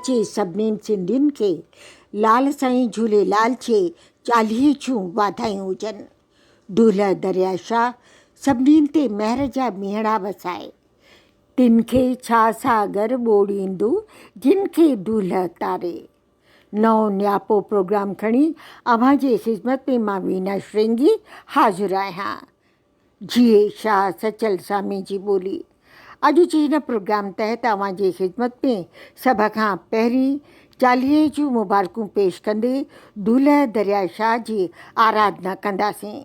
चे सभिनीनि सिंधियुनि खे लाल साईं झूलेलाल जे 40 जूं वाधायूं हुजनि। दूल्हा दरिया शाह सभिनीनि ते महर जा मीहड़ा वसाए, तिन खे छा सागर ॿोड़ींदो जिन खे दूल्हा तारे। नओं न्यापो प्रोग्राम खणी अव्हां जे ख़िदमत में मां वीना श्रृंगी हाज़िर आहियां। जीए शाह सचल सामी जी ॿोली। अॼु जे हिन प्रोग्राम तहत अव्हां जे ख़िदमत में सभ खां पहिरीं 40 जूं मुबारकूं पेश कंदे दूल्हा दरिया शाह जी आराधना कंदासीं।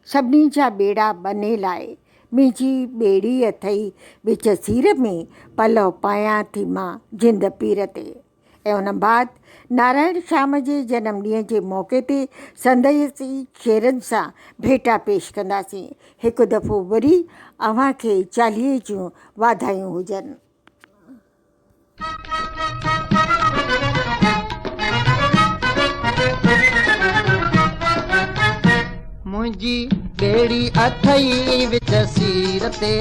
सभिनी जा ॿेड़ा बने लाइ मुंहिंजी ॿेड़ी अथई विच सीर में, पलव पायां थी मां जिंद पीर ते। ऐं उन बाद नारायण श्याम जे जनम ॾींहं जे मौक़े ते संदसि शेरनि सां भेटा पेश कंदासीं। हिकु दफ़ो वरी अव्हां खे 40 जूं वाधायूं हुजनि। मुंहिंजी ॿेड़ी अथई विच सीर ते,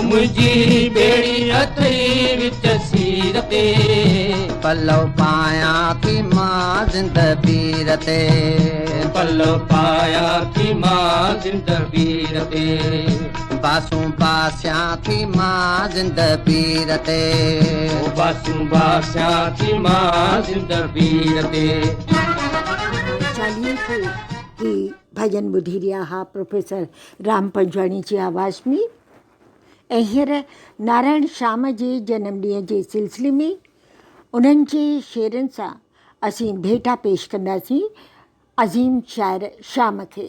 मुंहिंजी ॿेड़ी अथई विच सीर ते, पलव पायां थी मां जिंद पीर ते, पलव पायां थी मां जिंद पीर ते, बासूं बासियां थी मां जिंद पीर ते, बासूं बासियां थी मां जिंद पीर ते। 40 खे ही भजन ॿुधी रहिया हुआ प्रोफेसर राम पंजवाणी जी आवाज़ में। ऐं हींअर नारायण श्याम जे जनम ॾींहं जे सिलसिले में उन्हनि जे शेरनि सां असीं भेटा पेश कंदासीं अज़ीम शाइर श्याम खे।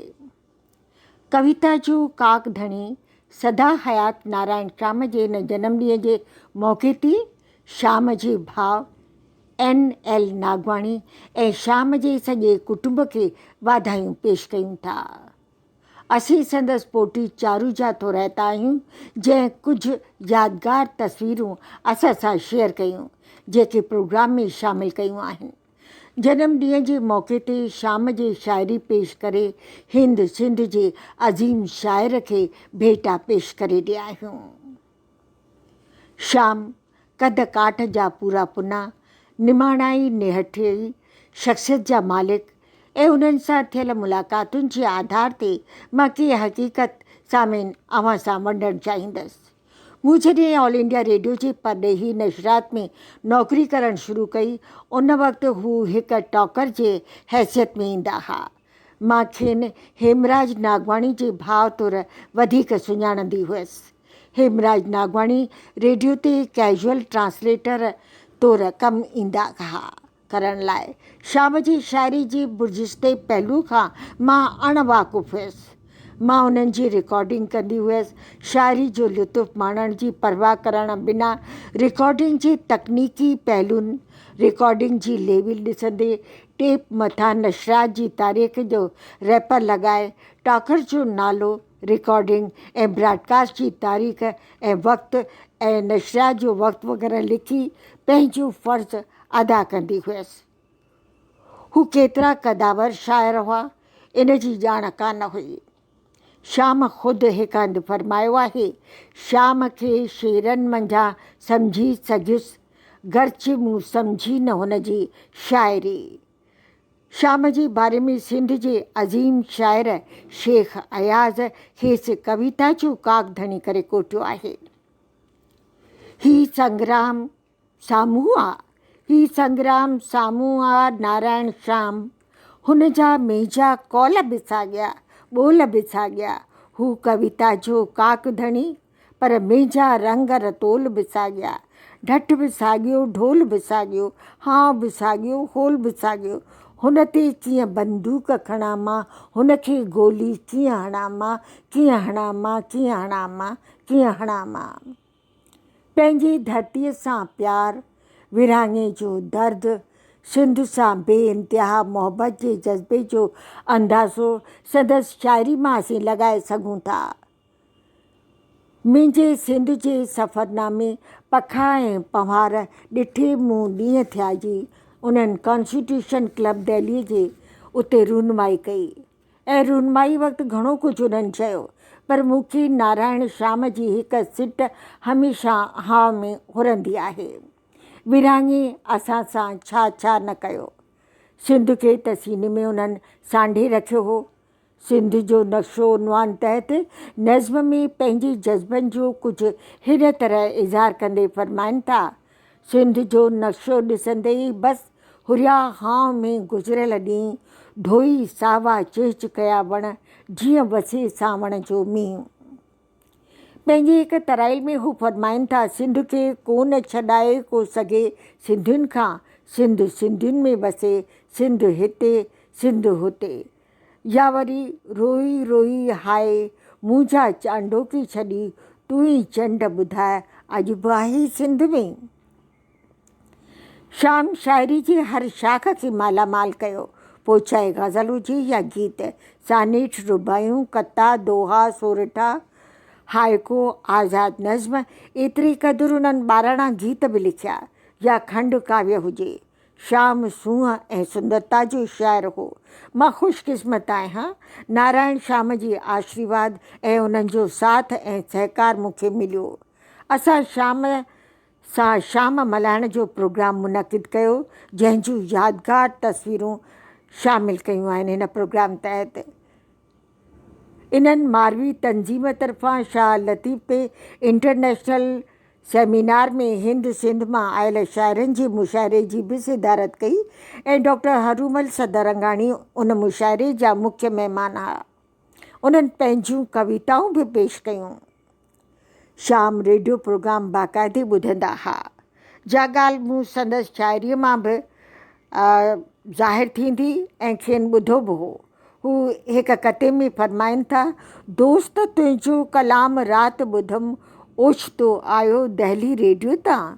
कविता जो काक धणी सदा हयात नारायण श्याम जे हिन जनम ॾींहं जे मौक़े ते श्याम जे भाउ NL नागवाणी ऐं श्याम जे सॼे कुटुंब खे वाधायूं पेश कयूं था। असीं संदसि पोटी चारू जा थोराइता आहियूं, जंहिं कुझु यादगार तस्वीरूं असां सां शेयर कयूं, जेके प्रोग्राम में शामिल कयूं आहिनि। जनम ॾींहं जे मौक़े ते श्याम जे शाइरी पेश करे हिंद सिंध जे अज़ीम शाइर खे भेटा पेश करे ॾिया आहियूं। श्याम कद काठ जा पूरा पुना, निमाणाई निहठई शख़्सियत जा मालिक ऐं उन्हनि सां थियल मुलाक़ातुनि जे आधार ते मां के हक़ीक़त सामिन अव्हां सां वंडणु चाहींदसि। मूं जॾहिं ऑल इंडिया रेडियो जे परॾेही नशरात में नौकरी करणु शुरू कई, उन वक़्तु हू हिकु टॉकर जे हैसियत में ईंदा हुआ। मां खेनि हेमराज नागवाणी जे भाउ तौरु वधीक सुञाणंदी हुअसि। हेमराज नागवाणी रेडियो ते कैजुअल ट्रांसलेटर तौरु कमु ईंदा हुआ करण लाइ। श्याम जी शाइरी जे बुरजिश्ते पहलू खां मां अणवाक़ुफ़ हुअसि। मां उन्हनि जी रिकॉर्डिंग कंदी हुअसि, शाइरी जो लुत्फ़ माणण जी परवाह करण बिना रिकॉर्डिंग जे तकनीकी पहलुनि, रिकॉर्डिंग जी लेवल ॾिसंदे, टेप मथां नशरात जी तारीख़ जो रैपर लॻाए, टॉकर जो नालो, रिकॉर्डिंग ऐं ब्रॉडकास्ट जी तारीख़ ऐं वक़्तु ऐं नशरात जो वक़्तु वग़ैरह लिखी पंहिंजो फ़र्ज़ु अदा कंदी हुअसि। हू केतिरा क़दावर शाइर हुआ, इन जी ॼाण कान हुई। श्याम ख़ुदि हिकु हंधि फरमायो आहे, श्याम खे शेरनि मंझां सम्झी सघियुसि, गर्च मूं सम्झी न हुन जी शाइरी। श्याम जे बारे में सिंध जे अज़ीम शाइर शेख अयाज़ खेसि कविता जो काक धणी करे कोटियो आहे। ही संग्राम साम्हूं आ, ही संग्राम साम्हूं आ नारायण श्याम, हुन जा मेजा कौल बिसाॻिया, ॿोल बिसाॻिया। हू कविता जो काक धणी, पर मेजा रंग रतोल बिसाॻिया। ढट बिसाॻियो, ढोल बिसाॻियो, हाव बिसाॻियो, होल बिसाॻियो। हुन ते कीअं बंदूक खणां मां, हुन खे गोली कीअं हणां मां, कीअं हणां मां, कीअं हणां मां, कीअं हणां मां। पंहिंजी धरतीअ सां प्यार, विरहाङे जो दर्द, सिंध सां बेइंतिहा मोहबत जे जज़्बे जो अंदाज़ो संदसि शाइरी मां असीं लॻाए सघूं था। मुंहिंजे सिंध जे सफ़रनामे पखा ऐं पंवार ॾिठे मूं ॾींहं थिया जी उन्हनि कॉन्स्टिट्यूशन क्लब दिल्लीअ जे उते रूनमाई कई ऐं रूनमाई वक़्तु घणो कुझु उन्हनि चयो, पर मूंखे नारायण श्याम जी हिकु सिट हमेशह हाव में हुरंदी आहे। विरांङे असां सां छा छा न कयो। सिंध खे त सीने में उन्हनि सांढे रखियो हो। सिंध जो नक्शो उनवान तहत नज़्म में पंहिंजे जज़्बनि जो कुझु हिन तरह इज़हार कंदे फरमाइनि था, सिंध जो नक्शो ॾिसंदे ई बसि हुरिया हाव में गुज़िरियल ॾींहुं धोई सावा चिहच कया वण जीअं वसे सावण जो मींहुं। पंहिंजी हिकु तराइल में हू फरमाइनि था, सिंध खे कोन छॾाए को सघे सिंधियुनि खां, सिंध सिंधियुनि में वसे, सिंध हिते सिंध हुते। या वरी रोई रोई हाय मुंहिंजा चांडोकी छॾी, तूं ई चंड ॿुधाए अॼु बि आहे सिंध में। शाम शाइरी जी हर शाख खे मालामाल कयो, पोइ चाहे ग़ज़ल हुजे या गीत, सानेठ, रुबायूं, कता, दोहा, सोरठा, हायको, आज़ाद नज़्म, एतिरी क़दुरु उन्हनि 12 गीत बि लिखिया, या खंड काव्य हुजे। शाम सूंहं ऐं सुंदरता जो शाइर हो। मां ख़ुशकिस्मत आहियां, नारायण शाम जी आशीर्वाद ऐं उन्हनि जो साथ ऐं सहकार मूंखे मिलियो। असां शाम मल्हाइण जो प्रोग्राम मुनक़िद कयो, जंहिंजूं यादगार तस्वीरूं शामिल कयूं आहिनि हिन प्रोग्राम तहत। इन्हनि मारवी तंज़ीम तरफ़ां शाह लतीफ़ ते इंटरनेशनल सेमिनार में हिंद सिंध मां आयल शाइरनि जे मुशाइरे जी बि सिदारत कई ऐं डॉक्टर हरूमल सदरंगाणी उन मुशाइरे जा मुख्य महिमान हुआ। उन्हनि पंहिंजूं कविताऊं बि पेश कयूं। शाम रेडियो प्रोग्राम बाक़ाइदे ॿुधंदा हुआ। जा ॻाल्हि मूं संदसि शाइरीअ मां बि ज़ाहिर थींदी ऐं खेनि ॿुधो बि हो। हू हिकु कते में फरमाइनि था, दोस्त तुंहिंजो कलाम राति ॿुधमि ओचितो आयो दहली रेडियो तां।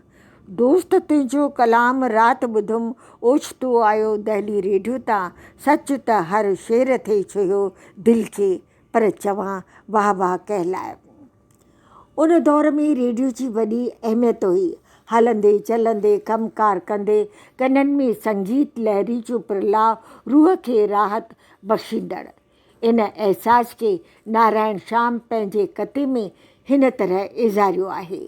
दोस्त तुंहिंजो कलाम राति ॿुधमि ओचितो आयो दहली रेडियो तां। सच त हर शेर थिए छुयो दिलि खे, पर चवां वाह वाह कहलाए। उन दौर में रेडियो जी वॾी अहमियत हुई। हलंदे चलंदे कमकार कंदे कननि में संगीत लहरी जो प्रलाव रूह खे राहत बख़्शींदड़। इन एहसास खे नारायण शाम पंहिंजे कते में हिन तरह इज़ारियो आहे,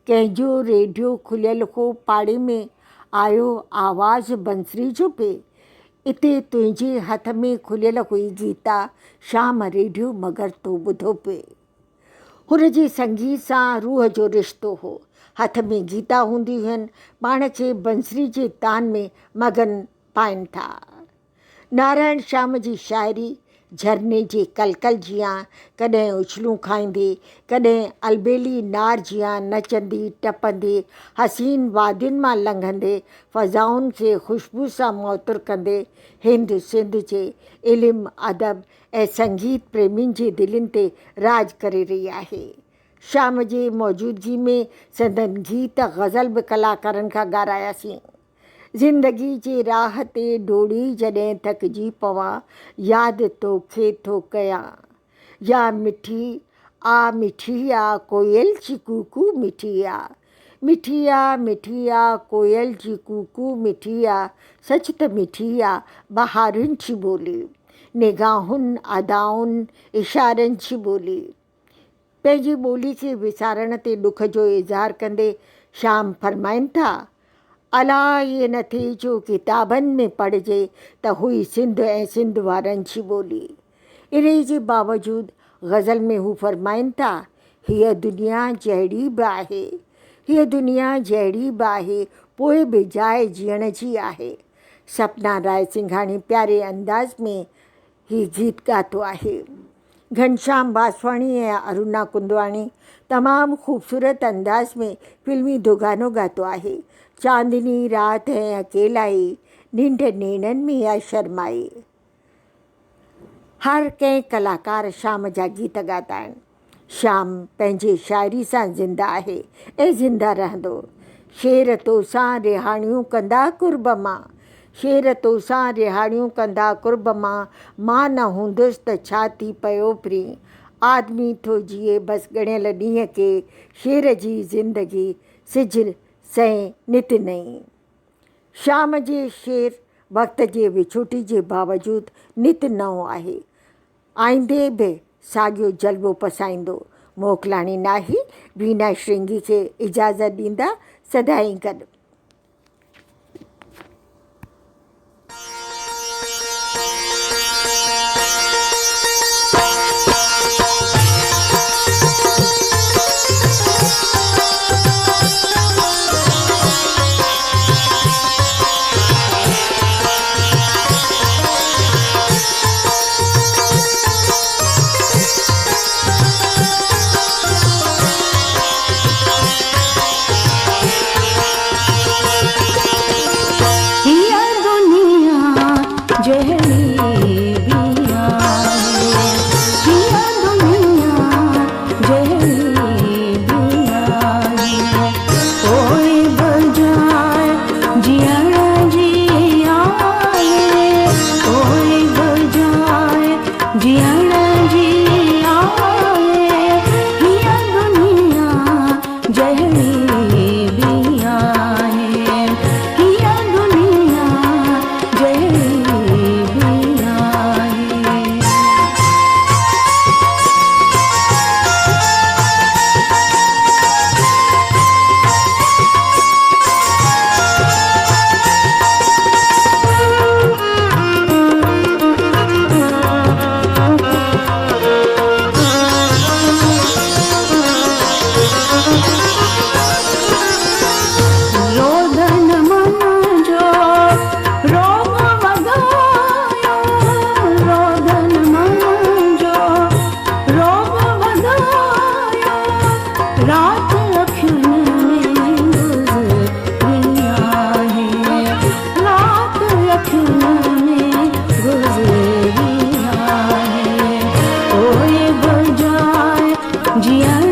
कंहिंजो रेडियो खुलियल हो पाड़े में आयो आवाज़ बंसरी जो पे, इते तुंहिंजे हथ में खुलियल हुई गीता, शाम रेडियो मगर तो ॿुधो पे। हुन जे संगीत सां रूह जो रिश्तो हो। हथ में गीता हूंदी हुअनि, पाण खे बंसरी जे तान में मगन पाइनि था। नारायण शाम जी शाइरी झरने जे कलकल जियां, कॾहिं उछलूं खाईंदे, कॾहिं अलबेली नार जियां नचंदी टपंदे, हसीन वादियुनि मां लंघंदे, फ़ज़ाउनि खे ख़ुशबू सां मुअतरु कंदे, हिंद सिंध जे इल्मु अदब ऐं संगीत प्रेमियुनि जे दिलनि ते राज करे रही आहे। शाम जे मौजूदगी में संदन गीत ग़ज़ल बि कलाकारनि खां ॻारायासीं। ज़िंदगी जे राह ते डोड़ी जॾहिं थकिजी पवां, यादि तोखे थो कयां, या मिठी आ कोयल जी कूकू मिठी आ, मिठी आ कोयल जी कूकू मिठी आ, सच त मिठी आ बहारुनि जी ॿोली, निगाहुनि अदाउनि इशारनि जी ॿोली। पंहिंजी ॿोली खे विसारण ते ॾुख जो इज़हार कंदे शाम फरमाइनि था, अला इहे न थिए जो किताबनि में पढ़िजे त हुई सिंध ऐं सिंध वारनि जी ॿोली। इन जे बावजूदि ग़ज़ल में हू फरमाइनि था, हीअ दुनिया जहिड़ी बि आहे, हीअ दुनिया जहिड़ी बि आहे, पोइ बि जाइ जीअण जी आहे। सपना राय सिंघाणी प्यारे अंदाज़ में ही गीत ॻातो आहे। घनश्याम वासवाणी ऐं अरुणा कुंदवाणी तमामु ख़ूबसूरत अंदाज़ में फिल्मी दुगानो ॻातो आहे। चांदनी रात है अकेलाई, निंड नेननि में आ शर्माई। हर कंहिं कलाकार शाम जा गीत ॻाता आहिनि। शाम पंहिंजे शाइरी सां ज़िंदा आहे ऐं ज़िंदा रहंदो। शेर तोसां रिहाणियूं कंदा कुर्ब मां, शेर तोसां रिहाणियूं कंदा कुर्ब मां न हूंदुसि त छा थी पियो फ्री, आदमी थो जिए बसि ॻणियल ॾींहं के, शेर जी ज़िंदगी सिज सैं नित नई। शाम जे शेर वक़्त जे विछोटी जे बावजूदि नित नओं आहे। आईंदे बि साॻियो जलवो पसाईंदो। मोकिलाणी नाही वीना श्रृंगी खे इजाज़त ॾींदा, सदाईं गॾु। जिया